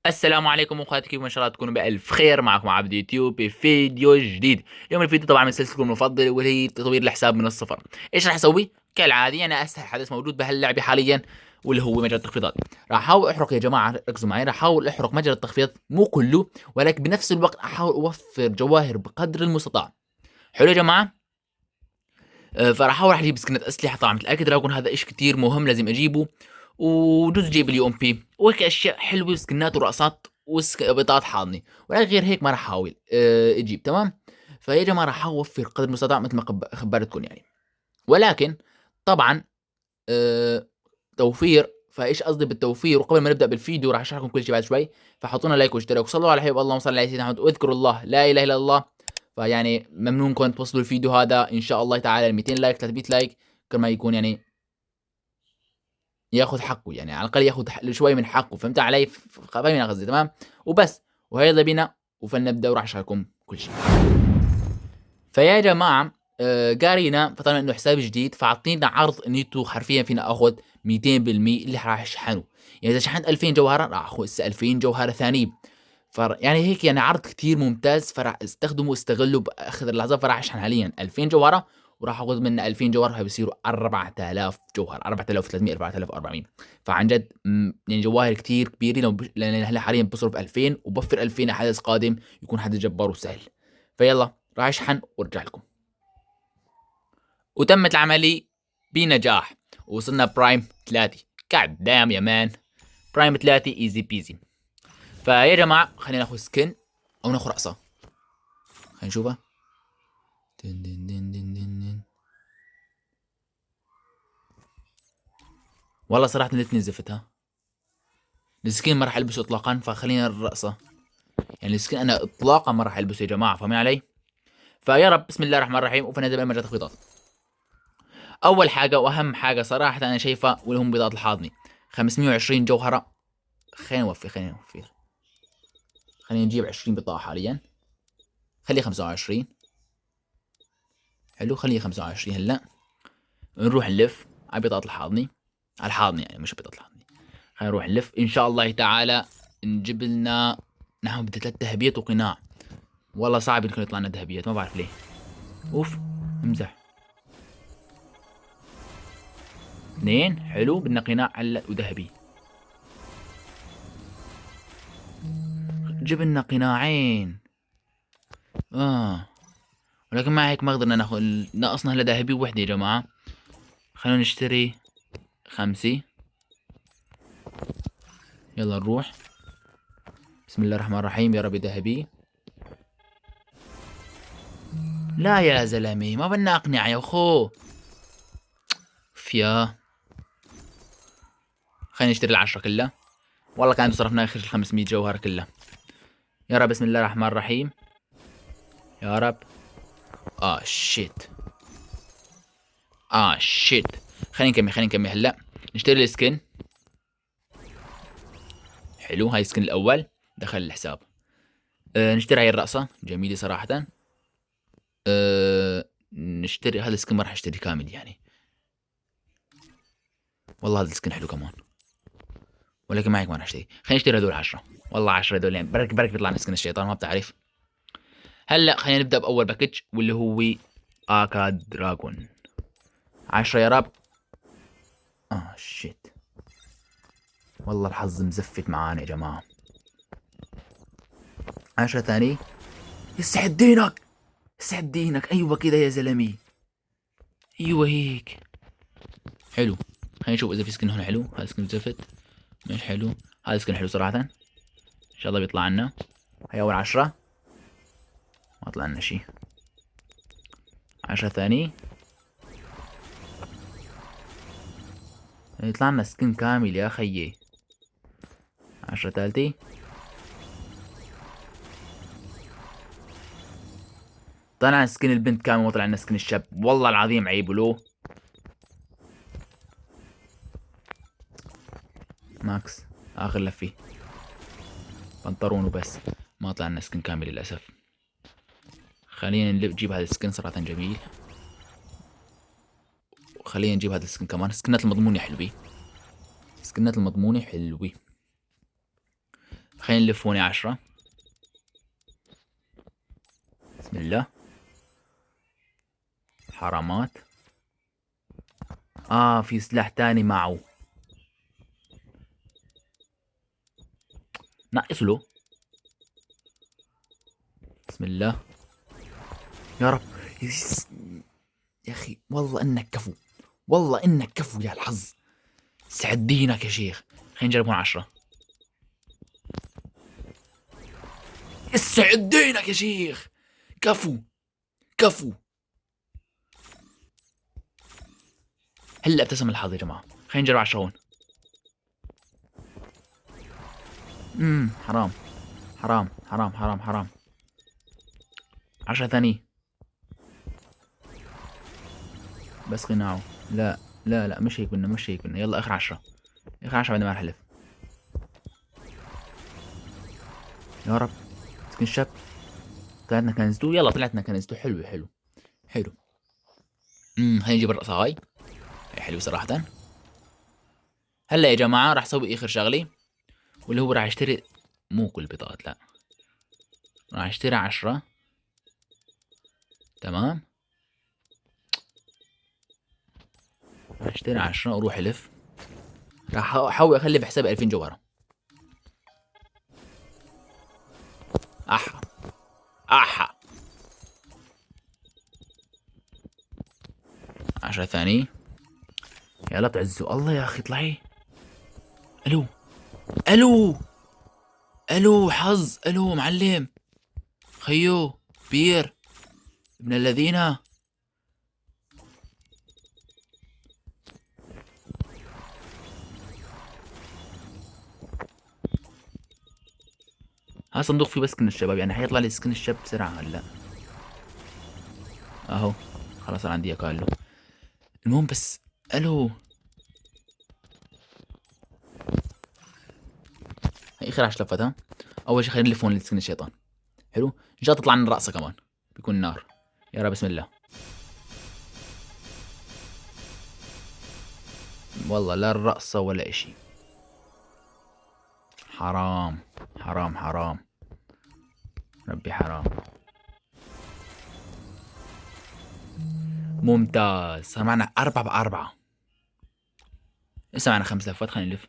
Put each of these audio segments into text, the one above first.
السلام عليكم اخواتي، كيف ما شاء الله تكونوا بألف خير. معكم عبد يوتيوب بفيديو جديد. اليوم الفيديو طبعا من سلسلتكم المفضله واللي هي تطوير الحساب من الصفر. ايش راح اسوي؟ كالعادي انا اسهل حدث موجود بهاللعبه حاليا واللي هو مجال التخفيضات. راح احاول احرق يا جماعه، ركزوا معي، راح احاول احرق مجال التخفيض مو كله، ولكن بنفس الوقت احاول اوفر جواهر بقدر المستطاع. حلو يا جماعه. فراح احاول اجيب سكنات اسلحه، طبعا متاكد دراجون هذا ايش كتير مهم لازم اجيبه، وجوز جيب اليو ام بي وهيك اشياء حلوه وسكنات ورقصات وبطاقات حاضنه، ولكن غير هيك ما راح احاول اجيب. تمام. فيا جماعه راح احاول اوفر قدر المستطاع مثل ما خبرتكم يعني. ولكن طبعا أه توفير، فايش قصدي بالتوفير؟ وقبل ما نبدا بالفيديو راح اشرح لكم كل شيء بعد شوي. فحطونا لايك واشتراك وصلوا على حبيب اللهم صل على سيدنا محمد واذكروا الله لا اله الا الله. فيعني ممنونكم توصلوا الفيديو هذا ان شاء الله تعالى ل 200 لايك 300 لايك، كما يكون يعني ياخذ حقه، يعني على الاقل ياخذ شوي من حقه. فهمت علي؟ فاهمين قصدي؟ تمام. وبس. وهيلا بينا وفلنبدا وراح اشرح لكم كل شيء. فيا جماعه قارينا فطلع انه حساب جديد، فعطينا عرض انه حرفيا فينا اخذ 200% اللي راح اشحنه. يعني اذا شحنت 2000 جوهره راح اخذ 2000 جوهره ثانيه. يعني هيك يعني عرض كتير ممتاز، فراح استخدمه واستغله باخر اللحظات. فراح اشحن حاليا 2000 جوهره وراح اخذ منه 2000 جوهره، فبصيروا 4000 جوهر، 4300 4400. فعن جد يعني جواهر كتير كبيره. لان هلا حاليا بصرف 2000 وبوفر 2000 حدث قادم يكون حدث جبار وسهل. فيلا راح اشحن وارجع لكم. وتمت العملية بنجاح، ووصلنا برايم 3. قاعد دام يا مان. برايم 3 ايزي بيزي. فيا جماعة خلينا ناخذ سكن او ناخذ رقصة. خلينا نشوفها. دن دن دن دن دن دن. والله صراحة الاثنين زفتها. السكين ما راح البسه اطلاقا، فخلينا الرقصة. يعني السكين انا اطلاقا ما راح البسه يا جماعة، فاهمين علي؟ فيا رب بسم الله الرحمن الرحيم. وفنزل بأي مجال تخفيضات. اول حاجة واهم حاجة صراحة انا شايفها واللي هم بيضات الحاضنة. 520 جوهرة. خلينا نوفي. خلينا نجيب 20 بطاقة حاليا. خليه 25. حلو، خليه 25 هلا. نروح نلف على بطاقة الحاضنة. على الحاضنة يعني مش بطاقة الحاضنة. خلينا نروح نلف ان شاء الله تعالى. نجيب لنا نحن بدي 3 ذهبيات وقناع. والله صعب يكون يطلع لنا ذهبيات، ما بعرف ليه. اوف. امزح. 2 حلو، بدنا قناع هلا وذهبي. جبنا قناعين. اه. ولكن مع هيك ما قدرنا ناخذ. ناقصنا هلا ذهبي وحده يا جماعة. خلينا نشتري 5. يلا نروح. بسم الله الرحمن الرحيم. يا رب ذهبي. لا يا زلمة ما بدنا أقنعة يا أخو. فيا. خلينا نشتري ال10 كلها. والله كان صرفنا آخر 500 جوهرة كلها. يا رب بسم الله الرحمن الرحيم. يا رب. شيت. شيت. خلينا نكمل هلا. نشتري السكن. حلو، هاي السكن الأول دخل الحساب. نشتري هاي الرقصة جميلة صراحة. نشتري هذا السكن، ما راح اشتري كامل يعني. والله هذا السكن حلو كمان، ولكن معك ما راح اشتري. خلينا نشتري هذول 10. والله 10 هذول يعني برك بيطلع لنا سكن الشيطان، ما بتعرف. هلا خلينا نبدا باول باكج واللي هو اكا دراجون. 10 يا رب. شيت. والله الحظ مزفت معانا يا جماعه. 10 ثاني. يسعد دينك. يسعد دينك، ايوه كده يا زلمي. ايوه هيك. حلو. خلينا نشوف اذا في سكن هون حلو. هذا سكن زفت مش حلو. هذا سكن حلو صراحه، ان شاء الله بيطلع لنا. هي اول 10. ما طلع لنا شي. 10 ثاني. يطلع لنا سكن كامل يا خيي. 10 ثالثي. طلع لنا سكن البنت كامل وطلع لنا سكن الشاب، والله العظيم عيب له. ماكس. اخر لفه. بنطرون وبس. ما طلع لنا سكن كامل للاسف. خلينا نجيب هذا السكن صراحه جميل. وخلينا نجيب هذا السكن كمان. سكنات المضمونة حلوة. سكنات المضمونة حلوة. خلينا نلف هون 10. بسم الله. حرامات. في سلاح تاني معه. ناقص له. بسم الله. يا رب. يا اخي والله انك كفو. والله انك كفو يا الحظ. سعد دينك يا شيخ. خلينا نجرب هون 10. اسعد دينك يا شيخ. كفو. كفو. هلا ابتسم الحظ يا جماعه. خلينا نجرب 10 هون. حرام. حرام حرام حرام حرام. 10 ثانية. بس قناعه. لا لا لا، مش هيك بدنا، مش هيك بدنا. يلا اخر 10. اخر 10 بعد ما نحلف. يا رب. سكن شاب. طلعتنا كنزتو. يلا طلعتنا كنزتو. حلو حلو حلو. خلينا نجيب الرقصة هاي. هي حلوة صراحة. هلا يا جماعة راح اسوي اخر شغلة، واللي هو راح اشتري. مو كل البطاقات، لا. راح اشتري 10. تمام. راح اشتري 10 واروح الف. راح احاول اخلي بحسابي 2000 جوهرة. احا. احا. 10 ثانية. يلا تعزوا الله يا اخي اطلعي. الو. الو. الو حظ. الو معلم. خيو. بير. ابن الذين. ها صندوق فيه بس سكن الشباب، يعني حيطلع لي سكن الشاب بسرعة هلا. اهو. خلاص انا عندي قال له. المهم بس. الو. هي اخر 10 لفات ها. اول شيء خلينا نلف هون لسكن الشيطان. حلو. ان شاء الله تطلع لنا راسه كمان. بيكون نار. يا رب بسم الله. والله لا الرقصة ولا اشي. حرام حرام حرام. ربي حرام. ممتاز. صار معنا 4 ب4. لسه معنا 5 لفات. خلينا نلف.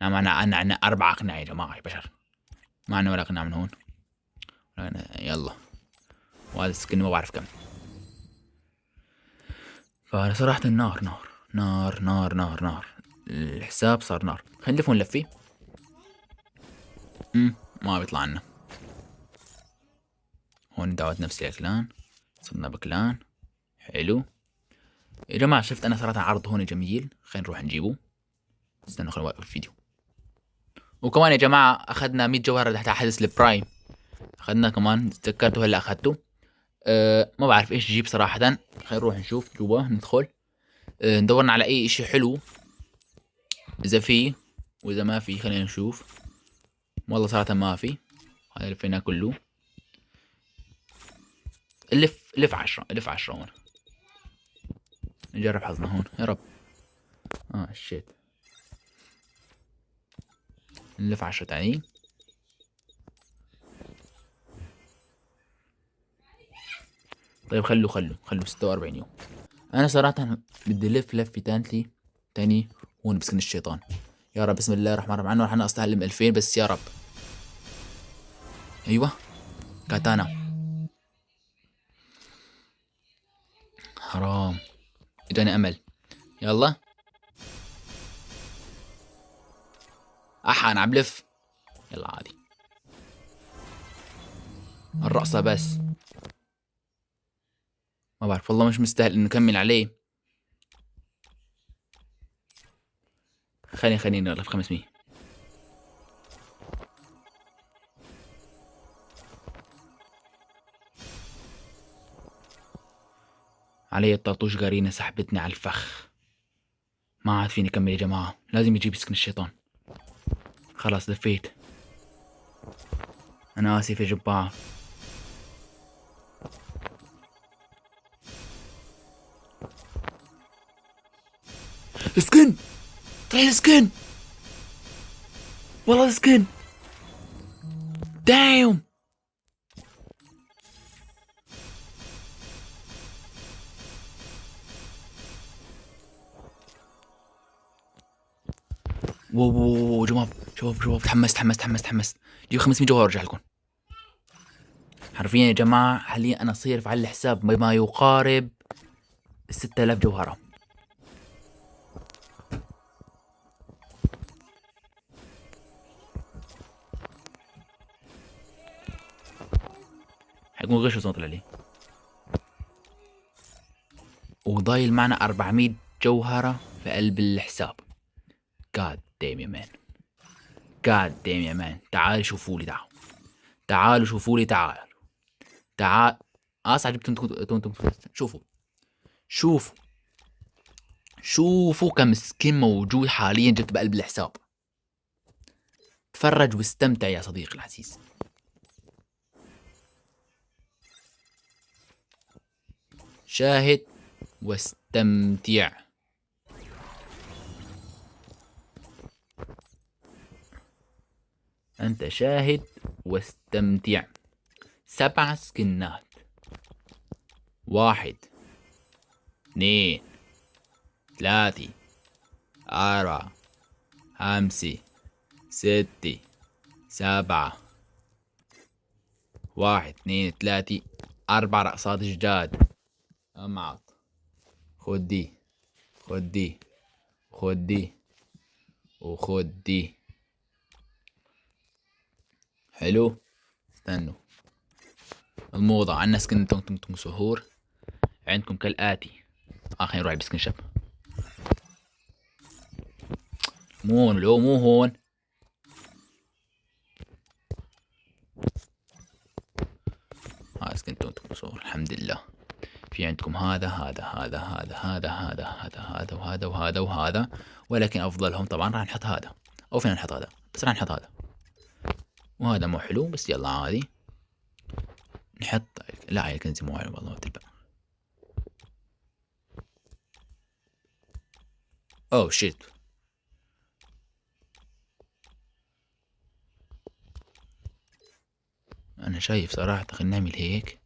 معنا 4 أقنعة يا جماعة يا بشر. ما عنا ولا قناع من هون. يلا. وهذا السكن ما بعرف كم. فصراحة النار نار نار نار نار نار. الحساب صار نار. خلينا نلف ونلفي. ما بيطلع عنا. هون دعوت نفسي لكلان. صرنا بكلان. حلو يا جماعة. شفت أنا صراحة عرض هون جميل. خلينا نروح نجيبه. استنوا خلينا نوقف الفيديو. وكمان يا جماعة أخذنا 100 جوهرة تحت حدث البرايم. أخذنا كمان. تذكرته هلا أخذته. ما بعرف إيش جيب صراحة. خلينا نروح نشوف جوا. ندخل. ندورنا على أي إشي حلو إذا في، وإذا ما في خلينا نشوف. والله صراحة ما في. هذا اللي فينا كله. لف 10. لف 10 هون. نجرب حظنا هون يا رب. شيت. نلف 10 تاني. طيب خلوا 46 يوم. انا صراحة بدي لف لفة تاني هون بسكن الشيطان. يا رب بسم الله الرحمن الرحيم. عنه رح نقص 2000 بس يا رب. ايوه. كاتانا. حرام. اجاني امل. يلا. انا عم لف. يلا عادي. الرقصة بس. ما بعرف والله مش مستاهل انه نكمل عليه. خليني نغلف 500. علي الطاطوش قارينا سحبتني على الفخ. ما عاد فيني اكمل يا جماعة. لازم يجيب سكن الشيطان. خلاص لفيت. انا اسف يا جماعة. سكن، طلع لي سكن، والله سكن. دايم. واو جماعة، شباب تحمست. جيب 500 جوهر وارجع لكم. حرفيا يا جماعة حاليا انا صيرف على الحساب بما يقارب 6000 جوهرة. حيكون غش بس ما طلع لي. وضايل معنا 400 جوهرة في قلب الحساب. جاد ديم يا مان، جاد ديم يا مان. تعالوا شوفوا لي، تعالوا شوفوا لي، تعال. اسعد جبتوا. شوفوا شوفوا شوفوا كم سكين موجود حاليا جبت بقلب الحساب. تفرج واستمتع يا صديقي العزيز. شاهد واستمتع. انت شاهد واستمتع. 7 سكنات. 1 2 3 4 5 6 7. 1 2 3 4 رقصات جداد. امعط. خد دي، خد دي، خد دي، وخد دي. حلو. استنوا، الموضة عنا سكن تونج سهور. عندكم كالآتي. خلينا نروح بسكن شاب. مو هون، لو مو هون. سكن تونج سهور الحمد لله. في عندكم هذا وهذا، ولكن افضلهم طبعا راح نحط هذا، او فينا نحط هذا، بس راح نحط هذا. وهذا مو حلو بس يلا عادي نحط. لا هاي الكنزة مو حلو والله ما تلبق. اوه شيت. انا شايف صراحة خلينا نعمل هيك.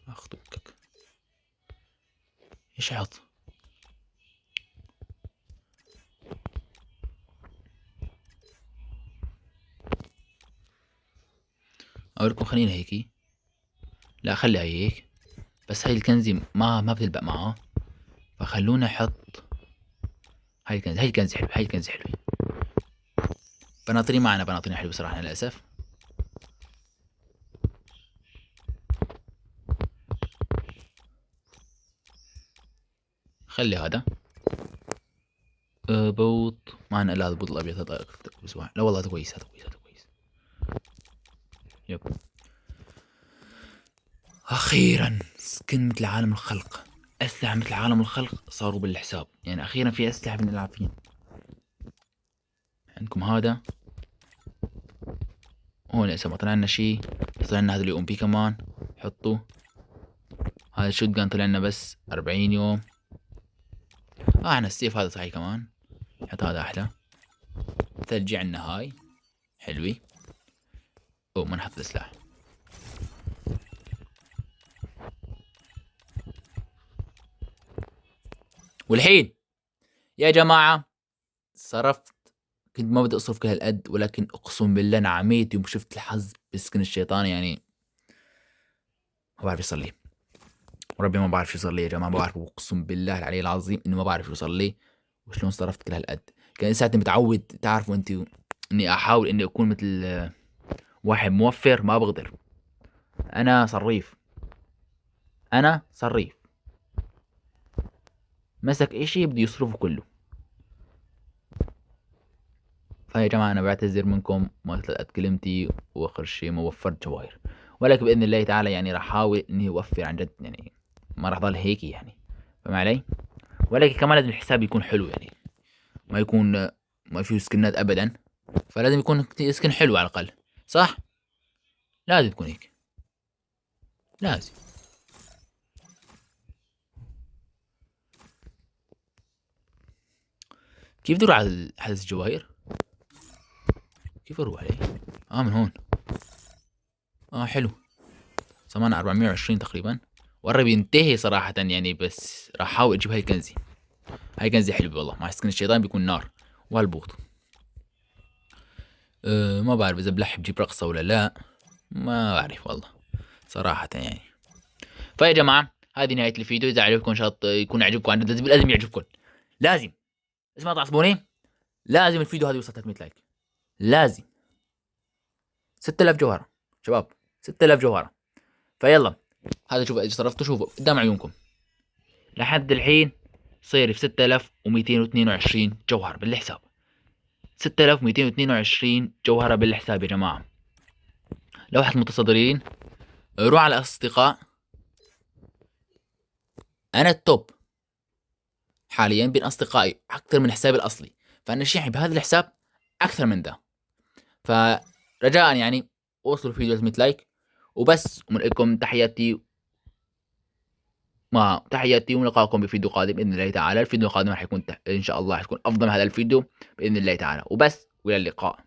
اخطبك ايش احط؟ اقولكم خلينا هيك. لا خليها هيك، بس هاي الكنزة ما بتلبق معها، فخلونا نحط هاي الكنزة. هاي الكنزة حلوة. بناطرين معنا، بناطرين حلوة صراحة للأسف. خلي هذا. بوط معنا. لا البوط الأبيض هذا بس واحد. لا والله هذا كويس، هذا كويس. يب. أخيرا سكن مثل عالم الخلق، أسلحة مثل عالم الخلق صاروا بالحساب. يعني أخيرا في أسلحة بنلعب فيها. عندكم هذا هون. لسه ما طلع لنا شي، طلع لنا هذا اليوم بي كمان. حطوا هذا الشوت جان طلع لنا بس 40 يوم. احنا السيف هذا صحيح كمان. حط هذا احلى. ثلجي عنا هاي حلوي. ما نحط السلاح. والحين يا جماعة صرفت، كنت ما بدي اصرف كل هالقد، ولكن اقسم بالله نعميت يوم شفت الحظ بسكن الشيطان. يعني ما بعرف يصير لي، وربي ما بعرف يصير لي يا جماعة. ما بعرف، اقسم بالله العلي العظيم انه ما بعرف يوصل لي وشلون صرفت كل هالقد. كان ساعتها متعود، تعرفوا انتوا، اني احاول اني اكون مثل واحد موفر. ما بقدر. انا صريف، انا صريف. مسك اشي بده يصرفه كله. فيا جماعة أنا بعتذر منكم ما طلعت كلمتي، وآخر شي ما وفرت جواهر، ولكن بإذن الله تعالى يعني راح أحاول إني أوفر عن جد. يعني ما راح ضل هيك يعني، فاهم علي؟ ولكن كمان لازم الحساب يكون حلو، يعني ما يكون ما فيه سكنات أبدا. فلازم يكون سكن حلو على الأقل، صح؟ لازم تكون هيك، لازم. كيف بدي اروح على حدث الجواهر؟ كيف اروح عليه؟ من هون. حلو. زمان 420 تقريبا، وقرب ينتهي صراحة يعني، بس راح احاول اجيب هاي كنزي. هاي كنزي حلوة والله، مع سكن الشيطان بيكون نار وهالبوط. ما بعرف اذا بلح بجيب رقصة ولا لا، ما بعرف والله صراحة يعني. فيا جماعة هذه نهاية الفيديو. اذا عجبكم شاط يكون عجبكم، عن جد لازم يعجبكم، لازم. اسمع تعصبوني، لازم الفيديو هذا يوصل 300 لايك، لازم. 6000 جوهرة شباب، 6000 جوهرة. فيلا، هذا شوف ايش صرفته، شوفوا قدام عيونكم لحد الحين صير في 6222 جوهر بالحساب. 6222 جوهرة بالحساب يا جماعة. لوحة المتصدرين، روح على الأصدقاء. أنا التوب حاليا بين أصدقائي أكثر من حسابي الأصلي، فأنا شيعي بهذا الحساب أكثر من ده. فرجاء يعني وصلوا الفيديو 300 لايك وبس. ومن لكم تحياتي، ونلقاكم بفيديو قادم باذن الله تعالى. الفيديو القادم راح يكون ان شاء الله راح يكون افضل من هذا الفيديو باذن الله تعالى، وبس والى اللقاء.